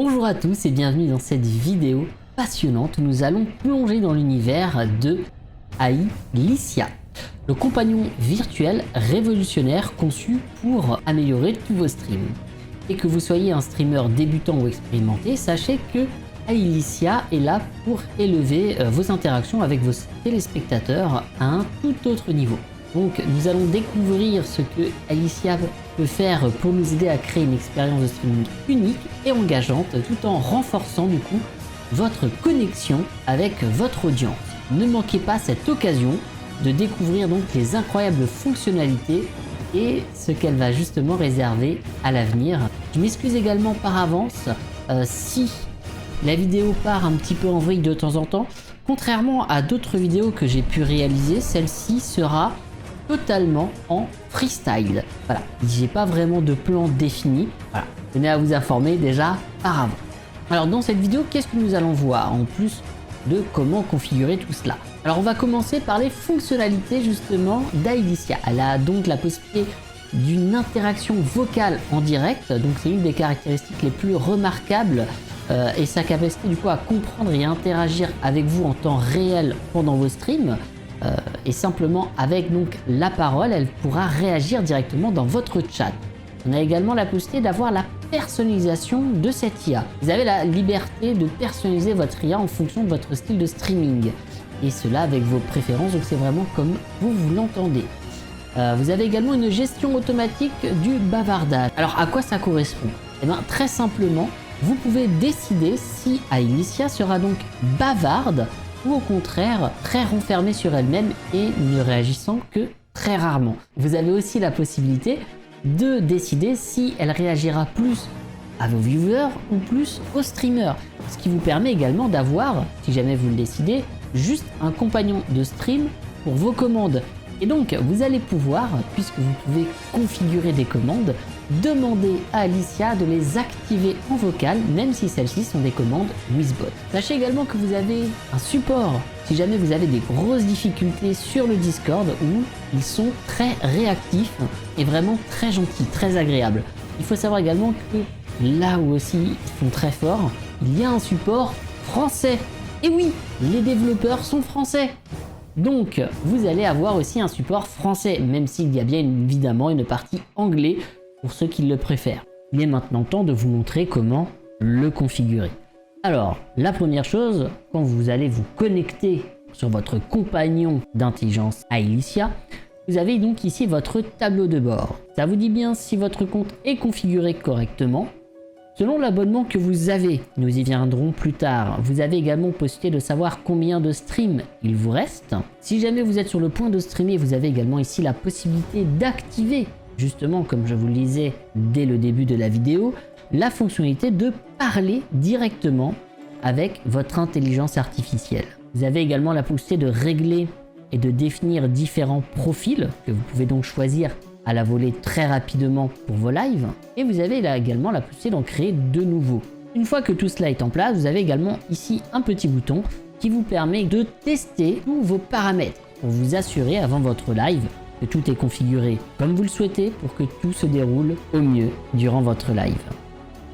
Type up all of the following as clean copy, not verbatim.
Bonjour à tous et bienvenue dans cette vidéo passionnante où nous allons plonger dans l'univers de Alicia, le compagnon virtuel révolutionnaire conçu pour améliorer tous vos streams. Et que vous soyez un streamer débutant ou expérimenté, sachez que Alicia est là pour élever vos interactions avec vos téléspectateurs à un tout autre niveau. Donc nous allons découvrir ce que Alicia peut faire pour nous aider à créer une expérience de streaming unique et engageante tout en renforçant du coup votre connexion avec votre audience. Ne manquez pas cette occasion de découvrir donc les incroyables fonctionnalités et ce qu'elle va justement réserver à l'avenir. Je m'excuse également par avance si la vidéo part un petit peu en vrille de temps en temps. Contrairement à d'autres vidéos que j'ai pu réaliser, celle-ci sera totalement en freestyle. Voilà, j'ai pas vraiment de plan défini. Voilà, je tenais à vous informer déjà par avant. Alors dans cette vidéo, qu'est-ce que nous allons voir en plus de comment configurer tout cela? Alors on va commencer par les fonctionnalités justement d'Alicia. Elle a donc la possibilité d'une interaction vocale en direct, donc c'est une des caractéristiques les plus remarquables et sa capacité du coup à comprendre et interagir avec vous en temps réel pendant vos streams. Et simplement avec donc la parole, elle pourra réagir directement dans votre chat. On a également la possibilité d'avoir la personnalisation de cette IA. Vous avez la liberté de personnaliser votre IA en fonction de votre style de streaming. Et cela avec vos préférences, donc c'est vraiment comme vous l'entendez. Vous avez également une gestion automatique du bavardage. Alors à quoi ça correspond? Eh bien très simplement, vous pouvez décider si Alicia sera donc bavarde ou au contraire très renfermée sur elle-même et ne réagissant que très rarement. Vous avez aussi la possibilité de décider si elle réagira plus à vos viewers ou plus aux streamers, ce qui vous permet également d'avoir, si jamais vous le décidez, juste un compagnon de stream pour vos commandes. Et donc vous allez pouvoir, puisque vous pouvez configurer des commandes, demander à Alicia de les activer en vocal, même si celles-ci sont des commandes Wizbot. Sachez également que vous avez un support si jamais vous avez des grosses difficultés sur le Discord où ils sont très réactifs et vraiment très gentils, très agréables. Il faut savoir également que là où aussi ils sont très forts, il y a un support français. Et oui, les développeurs sont français. Donc vous allez avoir aussi un support français, même s'il y a bien évidemment une partie anglais pour ceux qui le préfèrent. Il est maintenant temps de vous montrer comment le configurer. Alors, la première chose, quand vous allez vous connecter sur votre compagnon d'intelligence Alicia, vous avez donc ici votre tableau de bord. Ça vous dit bien si votre compte est configuré correctement. Selon l'abonnement que vous avez, nous y viendrons plus tard, vous avez également possibilité de savoir combien de streams il vous reste. Si jamais vous êtes sur le point de streamer, vous avez également ici la possibilité d'activer, justement comme je vous le disais dès le début de la vidéo, la fonctionnalité de parler directement avec votre intelligence artificielle. Vous avez également la possibilité de régler et de définir différents profils que vous pouvez donc choisir à la volée très rapidement pour vos lives, et vous avez là également la possibilité d'en créer de nouveaux. Une fois que tout cela est en place, vous avez également ici un petit bouton qui vous permet de tester tous vos paramètres pour vous assurer avant votre live que tout est configuré comme vous le souhaitez pour que tout se déroule au mieux durant votre live.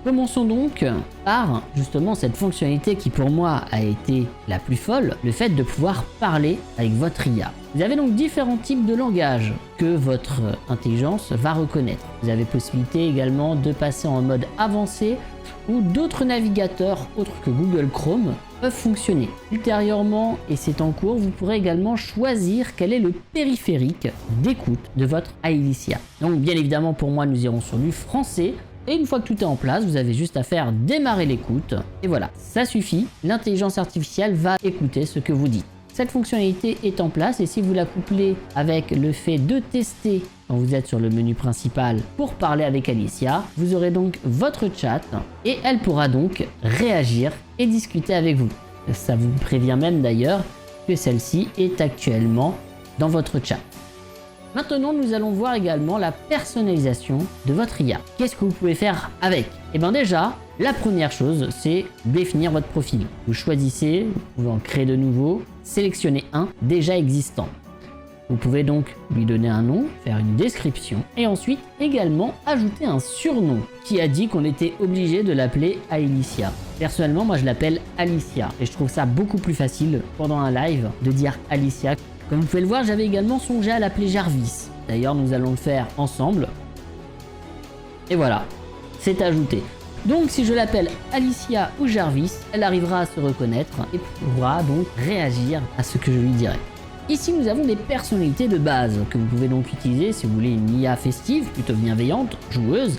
Commençons donc par justement cette fonctionnalité qui pour moi a été la plus folle, le fait de pouvoir parler avec votre IA. Vous avez donc différents types de langages que votre intelligence va reconnaître. Vous avez possibilité également de passer en mode avancé où d'autres navigateurs autres que Google Chrome peuvent fonctionner. Ultérieurement, et c'est en cours, vous pourrez également choisir quel est le périphérique d'écoute de votre Alicia. Donc bien évidemment pour moi nous irons sur du français. Et une fois que tout est en place, vous avez juste à faire démarrer l'écoute. Et voilà, ça suffit. L'intelligence artificielle va écouter ce que vous dites. Cette fonctionnalité est en place et si vous la couplez avec le fait de tester quand vous êtes sur le menu principal pour parler avec Alicia, vous aurez donc votre chat et elle pourra donc réagir et discuter avec vous. Ça vous prévient même d'ailleurs que celle-ci est actuellement dans votre chat. Maintenant, nous allons voir également la personnalisation de votre IA. Qu'est-ce que vous pouvez faire avec? Et bien déjà, la première chose, c'est définir votre profil. Vous choisissez, vous pouvez en créer de nouveaux, sélectionnez un déjà existant. Vous pouvez donc lui donner un nom, faire une description et ensuite également ajouter un surnom. Qui a dit qu'on était obligé de l'appeler Alicia? Personnellement, moi je l'appelle Alicia et je trouve ça beaucoup plus facile pendant un live de dire Alicia. Comme vous pouvez le voir, j'avais également songé à l'appeler Jarvis. D'ailleurs, nous allons le faire ensemble. Et voilà, c'est ajouté. Donc si je l'appelle Alicia ou Jarvis, elle arrivera à se reconnaître et pourra donc réagir à ce que je lui dirai. Ici nous avons des personnalités de base que vous pouvez donc utiliser si vous voulez une IA festive, plutôt bienveillante, joueuse,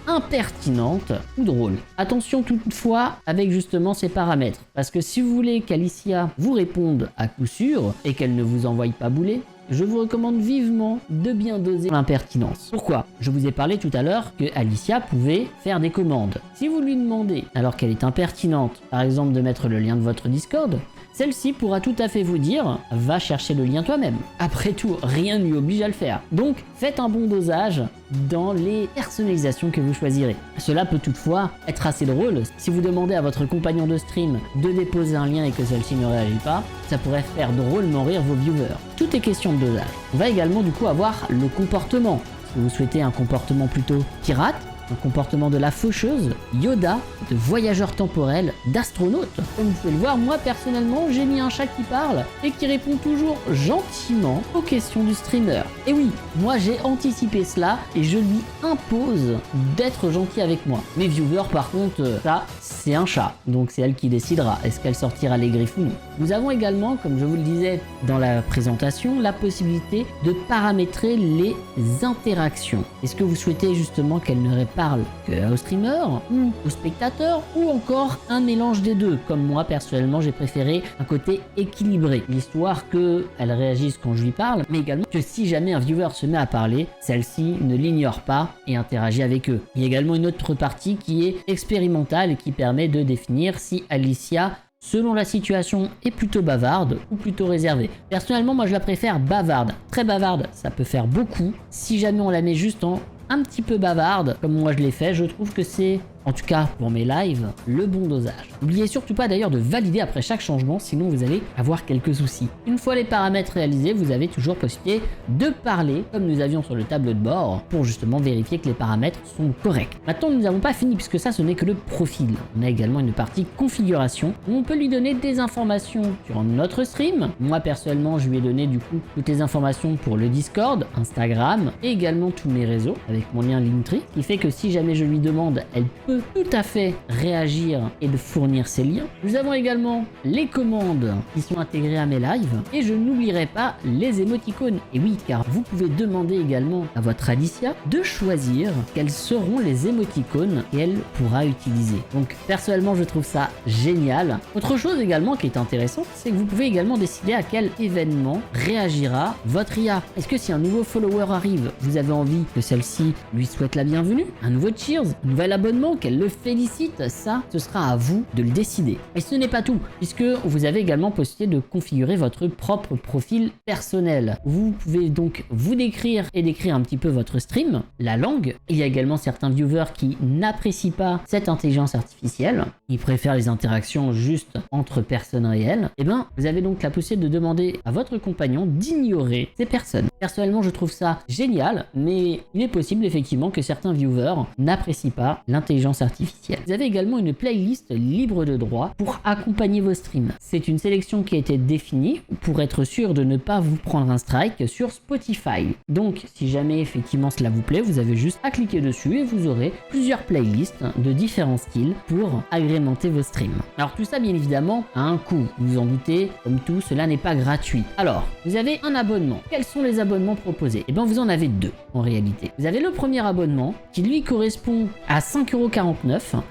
impertinente ou drôle. Attention toutefois avec justement ces paramètres, parce que si vous voulez qu'Alicia vous réponde à coup sûr et qu'elle ne vous envoie pas bouler, je vous recommande vivement de bien doser l'impertinence. Pourquoi? Je vous ai parlé tout à l'heure que Alicia pouvait faire des commandes. Si vous lui demandez, alors qu'elle est impertinente, par exemple de mettre le lien de votre Discord, celle-ci pourra tout à fait vous dire « va chercher le lien toi-même ». Après tout, rien ne lui oblige à le faire. Donc, faites un bon dosage dans les personnalisations que vous choisirez. Cela peut toutefois être assez drôle. Si vous demandez à votre compagnon de stream de déposer un lien et que celle-ci ne réagit pas, ça pourrait faire drôlement rire vos viewers. Tout est question de dosage. On va également du coup avoir le comportement. Si vous souhaitez un comportement plutôt pirate, un comportement de la faucheuse, Yoda, de voyageur temporel, d'astronaute. Comme vous pouvez le voir, moi personnellement, j'ai mis un chat qui parle et qui répond toujours gentiment aux questions du streamer. Et oui, moi j'ai anticipé cela et je lui impose d'être gentil avec moi. Mes viewers par contre, ça c'est un chat, donc c'est elle qui décidera est-ce qu'elle sortira les griffes ou non. Nous avons également, comme je vous le disais dans la présentation, la possibilité de paramétrer les interactions. Est-ce que vous souhaitez justement qu'elle ne parle que aux streamers ou aux spectateurs ou encore un mélange des deux? Comme moi personnellement j'ai préféré un côté équilibré, l'histoire qu'elle réagisse quand je lui parle, mais également que si jamais un viewer se met à parler, celle-ci ne l'ignore pas et interagit avec eux. Il y a également une autre partie qui est expérimentale et qui permet de définir si Alicia, selon la situation, est plutôt bavarde ou plutôt réservée. Personnellement, moi je la préfère bavarde. Très bavarde, ça peut faire beaucoup. Si jamais on la met juste en un petit peu bavarde, comme moi je l'ai fait, je trouve que c'est, en tout cas pour mes lives, le bon dosage. N'oubliez surtout pas d'ailleurs de valider après chaque changement, sinon vous allez avoir quelques soucis. Une fois les paramètres réalisés, vous avez toujours possibilité de parler, comme nous avions sur le tableau de bord, pour justement vérifier que les paramètres sont corrects. Maintenant, nous n'avons pas fini, puisque ça, ce n'est que le profil. On a également une partie configuration, où on peut lui donner des informations sur notre stream. Moi, personnellement, je lui ai donné du coup toutes les informations pour le Discord, Instagram, et également tous mes réseaux, avec mon lien Linktree, ce qui fait que si jamais je lui demande, elle peut tout à fait réagir et de fournir ses liens. Nous avons également les commandes qui sont intégrées à mes lives et je n'oublierai pas les émoticônes. Et oui, car vous pouvez demander également à votre Alicia de choisir quels seront les émoticônes qu'elle pourra utiliser. Donc personnellement, je trouve ça génial. Autre chose également qui est intéressante, c'est que vous pouvez également décider à quel événement réagira votre IA. Est-ce que si un nouveau follower arrive, vous avez envie que celle-ci lui souhaite la bienvenue, un nouveau cheers, un nouvel abonnement, qu'elle le félicite? Ça, ce sera à vous de le décider. Et ce n'est pas tout, puisque vous avez également possibilité de configurer votre propre profil personnel. Vous pouvez donc vous décrire et décrire un petit peu votre stream, la langue. Il y a également certains viewers qui n'apprécient pas cette intelligence artificielle. Ils préfèrent les interactions juste entre personnes réelles. Et bien, vous avez donc la possibilité de demander à votre compagnon d'ignorer ces personnes. Personnellement, je trouve ça génial, mais il est possible effectivement que certains viewers n'apprécient pas l'intelligence artificielle. Vous avez également une playlist libre de droit pour accompagner vos streams. C'est une sélection qui a été définie pour être sûr de ne pas vous prendre un strike sur Spotify. Donc, si jamais effectivement cela vous plaît, vous avez juste à cliquer dessus et vous aurez plusieurs playlists de différents styles pour agrémenter vos streams. Alors tout ça, bien évidemment, a un coût. Vous vous en doutez, comme tout, cela n'est pas gratuit. Alors, vous avez un abonnement. Quels sont les abonnements proposés? Eh bien, vous en avez deux en réalité. Vous avez le premier abonnement qui lui correspond à 5,49 €.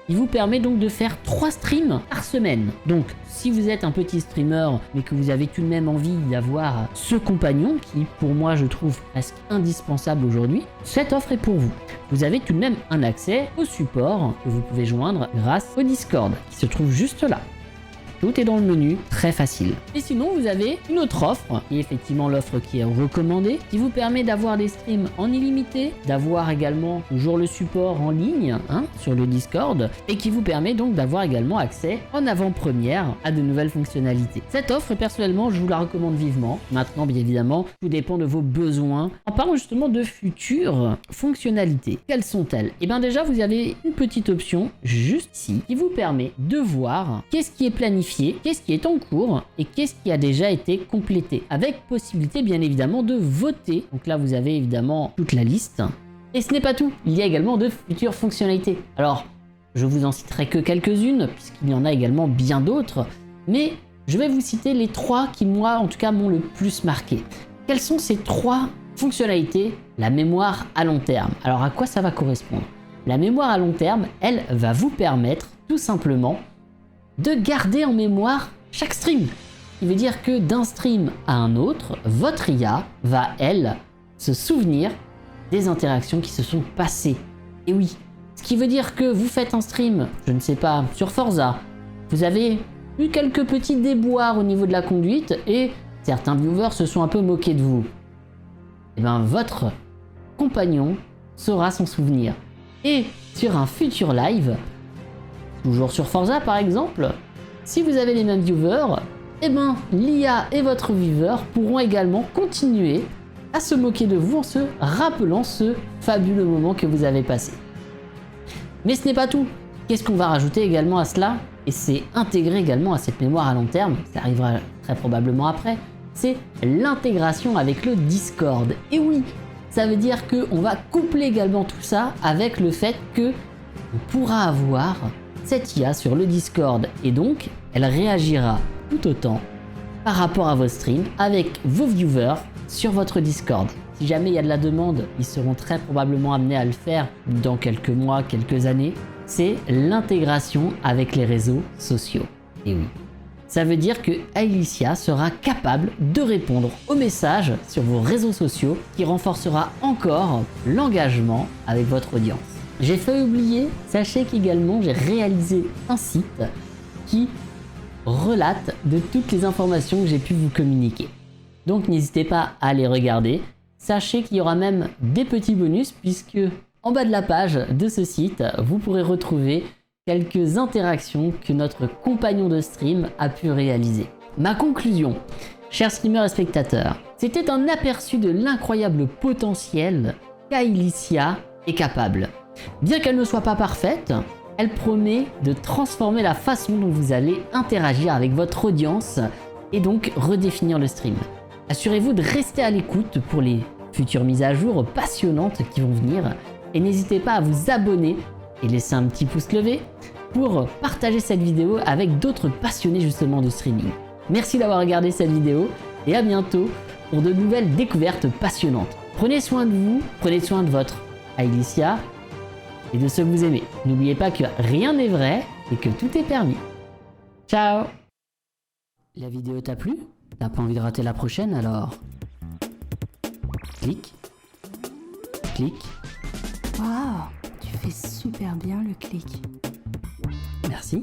Il vous permet donc de faire 3 streams par semaine. Donc, si vous êtes un petit streamer, mais que vous avez tout de même envie d'avoir ce compagnon, qui pour moi je trouve presque indispensable aujourd'hui, cette offre est pour vous. Vous avez tout de même un accès au support que vous pouvez joindre grâce au Discord, qui se trouve juste là. Tout est dans le menu, très facile. Et sinon, vous avez une autre offre, qui est effectivement l'offre qui est recommandée, qui vous permet d'avoir des streams en illimité, d'avoir également toujours le support en ligne sur le Discord, et qui vous permet donc d'avoir également accès en avant-première à de nouvelles fonctionnalités. Cette offre, personnellement, je vous la recommande vivement. Maintenant, bien évidemment, tout dépend de vos besoins. En parlant justement de futures fonctionnalités, quelles sont-elles? Et bien déjà, vous avez une petite option juste ici qui vous permet de voir qu'est-ce qui est planifié, qu'est-ce qui est en cours et qu'est-ce qui a déjà été complété, avec possibilité bien évidemment de voter. Donc là, vous avez évidemment toute la liste. Et ce n'est pas tout, il y a également de futures fonctionnalités. Alors, je vous en citerai que quelques-unes, puisqu'il y en a également bien d'autres, mais je vais vous citer les 3 qui, moi, en tout cas, m'ont le plus marqué. Quelles sont ces 3 fonctionnalités? La mémoire à long terme. Alors, à quoi ça va correspondre? La mémoire à long terme, elle va vous permettre, tout simplement, de garder en mémoire chaque stream. Ce qui veut dire que d'un stream à un autre, votre IA va, elle, se souvenir des interactions qui se sont passées. Et oui, ce qui veut dire que vous faites un stream, je ne sais pas, sur Forza, vous avez eu quelques petits déboires au niveau de la conduite et certains viewers se sont un peu moqués de vous. Et bien votre compagnon saura s'en souvenir. Et sur un futur live, toujours sur Forza par exemple, si vous avez les mêmes viewers, et ben l'IA et votre viewer pourront également continuer à se moquer de vous en se rappelant ce fabuleux moment que vous avez passé. Mais ce n'est pas tout. Qu'est-ce qu'on va rajouter également à cela? Et c'est intégré également à cette mémoire à long terme, ça arrivera très probablement après, c'est l'intégration avec le Discord. Et oui, ça veut dire qu'on va coupler également tout ça avec le fait que on pourra avoir cette IA sur le Discord et donc elle réagira tout autant par rapport à vos streams avec vos viewers sur votre Discord. Si jamais il y a de la demande, ils seront très probablement amenés à le faire dans quelques mois, quelques années. C'est l'intégration avec les réseaux sociaux. Et oui, ça veut dire que Alicia sera capable de répondre aux messages sur vos réseaux sociaux, qui renforcera encore l'engagement avec votre audience. J'ai failli oublier, sachez qu'également j'ai réalisé un site qui relate de toutes les informations que j'ai pu vous communiquer. Donc n'hésitez pas à les regarder. Sachez qu'il y aura même des petits bonus puisque en bas de la page de ce site, vous pourrez retrouver quelques interactions que notre compagnon de stream a pu réaliser. Ma conclusion, chers streamers et spectateurs, c'était un aperçu de l'incroyable potentiel qu'Alicia est capable. Bien qu'elle ne soit pas parfaite, elle promet de transformer la façon dont vous allez interagir avec votre audience et donc redéfinir le stream. Assurez-vous de rester à l'écoute pour les futures mises à jour passionnantes qui vont venir et n'hésitez pas à vous abonner et laisser un petit pouce levé pour partager cette vidéo avec d'autres passionnés justement de streaming. Merci d'avoir regardé cette vidéo et à bientôt pour de nouvelles découvertes passionnantes. Prenez soin de vous, prenez soin de votre Alicia et de ceux que vous aimez. N'oubliez pas que rien n'est vrai et que tout est permis. Ciao! La vidéo t'a plu? T'as pas envie de rater la prochaine alors? Clique. Clique. Waouh, tu fais super bien le clic. Merci.